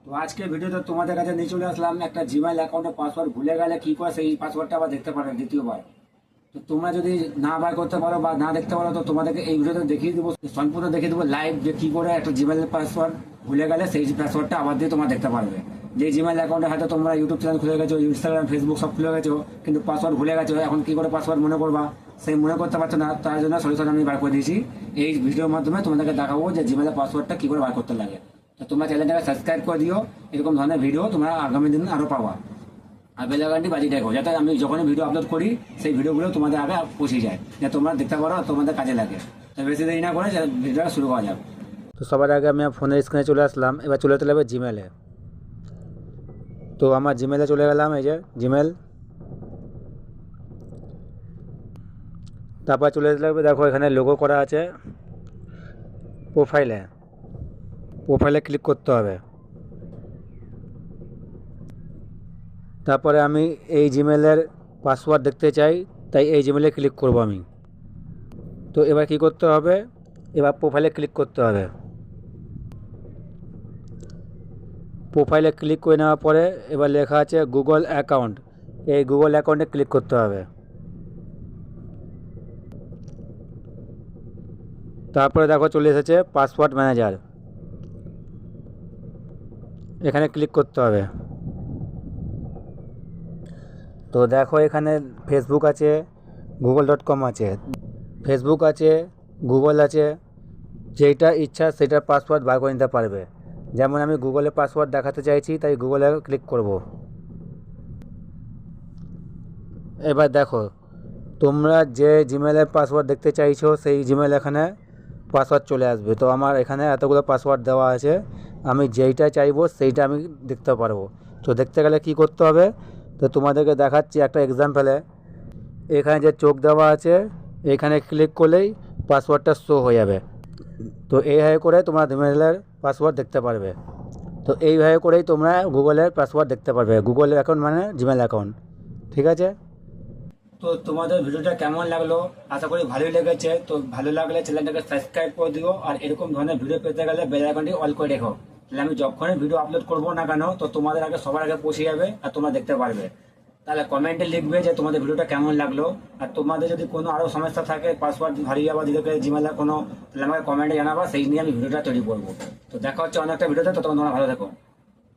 তো আজকে ভিডিওতে তোমাদের কাছে নিয়ে চলে আসলাম একটা জিমেইল অ্যাকাউন্টের পাসওয়ার্ড ভুলে গেলে কি করে সেই পাসওয়ার্ডটা আবার দেখতে পারবে দ্বিতীয়বার। তো তোমরা যদি না বার করতে পারো বা না দেখতে পারো তো তোমাদেরকে এই ভিডিওতে দেখিয়ে দেবো, সম্পূর্ণ দেখিয়ে দেবো লাইভ যে কি করে একটা জিমেইলের পাসওয়ার্ড ভুলে গেলে সেই পাসওয়ার্ডটা আবার দিয়ে তোমরা দেখতে পারবে। যে জিমেইল অ্যাকাউন্টে হয়তো তোমরা ইউটিউব চ্যানেল খুলে গেছো, ইনস্টাগ্রাম, ফেসবুক সব খুলে গেছো, কিন্তু পাসওয়ার্ড ভুলে গেছো, এখন কি করে পাসওয়ার্ড মনে করবা সেই মনে করতে পারছো না, তার জন্য সলিউশন আমি বার করে দিয়েছি। এই ভিডিওর মাধ্যমে তোমাদেরকে দেখাবো যে জিমেইলের পাসওয়ার্ডটা কি করে বার করতে লাগে। তো তোমরা চ্যানেলটাকে সাবস্ক্রাইব করে দিও, এরকম ধরনের ভিডিও তোমরা আগামী দিন আরও পাবা। আর বেল আইকনটি বাজিয়ে রাখো যাতে আমি যখনই ভিডিও আপলোড করি সেই ভিডিওগুলো তোমাদের আগে পৌঁছে যায়, যাতে তোমরা দেখতে পারো আর তোমাদের কাজে লাগে। তো বেশি দেরি না করে ভিডিওটা শুরু করা যাক। তো সবার আগে আমি ফোনের স্ক্রিনে চলে আসলাম, এবার চলে যেতে হবে জিমেলে। তো আমার জিমেলে চলে গেলাম, এই যে জিমেল। তারপর চলে যেতে হবে, দেখো এখানে লোগো করা আছে প্রোফাইলে, প্রোফাইলে ক্লিক করতে হবে। তারপরে আমি এই জিমেলের পাসওয়ার্ড দেখতে চাই, তাই এই জিমেলে ক্লিক করব আমি। তো এবার কি করতে হবে, এবার প্রোফাইলে ক্লিক করতে হবে। প্রোফাইলে ক্লিক করে নেওয়ার পরে এবার লেখা আছে গুগল অ্যাকাউন্ট, এই গুগল অ্যাকাউন্টে ক্লিক করতে হবে। তারপরে দেখো চলে এসেছে পাসওয়ার্ড ম্যানেজার, এখানে ক্লিক করতে হবে। তো দেখো এখানে ফেসবুক আছে, google.com আছে, ফেসবুক আছে, গুগল আছে, যেটা ইচ্ছা সেটার পাসওয়ার্ড বার করে নিতে পারবে। যেমন আমি গুগলের পাসওয়ার্ড দেখাতে চাইছি, তাই গুগলে ক্লিক করব। এবার দেখো তোমরা যে জিমেলের পাসওয়ার্ড দেখতে চাইছো সেই জিমেল এখানে পাসওয়ার্ড চলে আসবে। তো আমার এখানে এতগুলো পাসওয়ার্ড দেওয়া আছে, আমি যেইটা চাইবো সেইটা আমি দেখতে পারবো। তো দেখতে গেলে কি করতে হবে, তো তোমাদেরকে দেখাচ্ছি একটা এক্সাম্পলে। এখানে যে চোখ দেওয়া আছে এখানে ক্লিক করলেই পাসওয়ার্ডটা শো হয়ে যাবে। তো এইভাবে করে তোমরা জিমেলের পাসওয়ার্ড দেখতে পারবে। তো এইভাবে করেই তোমরা গুগলের পাসওয়ার্ড দেখতে পারবে। গুগল অ্যাকাউন্ট মানে জিমেল অ্যাকাউন্ট, ঠিক আছে। তো তোমাদের ভিডিওটা কেমন লাগলো, আশা করি ভালোই লেগেছে। তো ভালো লাগলে চ্যানেলটাকে সাবস্ক্রাইব করে দিও, আর এরকম ধরনের ভিডিও পেতে গেলে বেল আইকনটি অল করে রেখো, তাহলে আমি যখনই ভিডিও আপলোড করবো না কেন তো তোমাদের আগে সবার আগে পৌঁছে যাবে আর তোমরা দেখতে পারবে। তাহলে কমেন্টে লিখবে যে তোমাদের ভিডিওটা কেমন লাগলো, আর তোমাদের যদি কোনো আরও সমস্যা থাকে পাসওয়ার্ড হারিয়ে যাওয়া দিতে জিমেলের কোনো, তাহলে আমাকে কমেন্টে জানাবা, সেই নিয়ে আমি ভিডিওটা তৈরি করবো। তো দেখা হচ্ছে অনেকটা ভিডিওতে, তো তোমরা ভালো থেকো।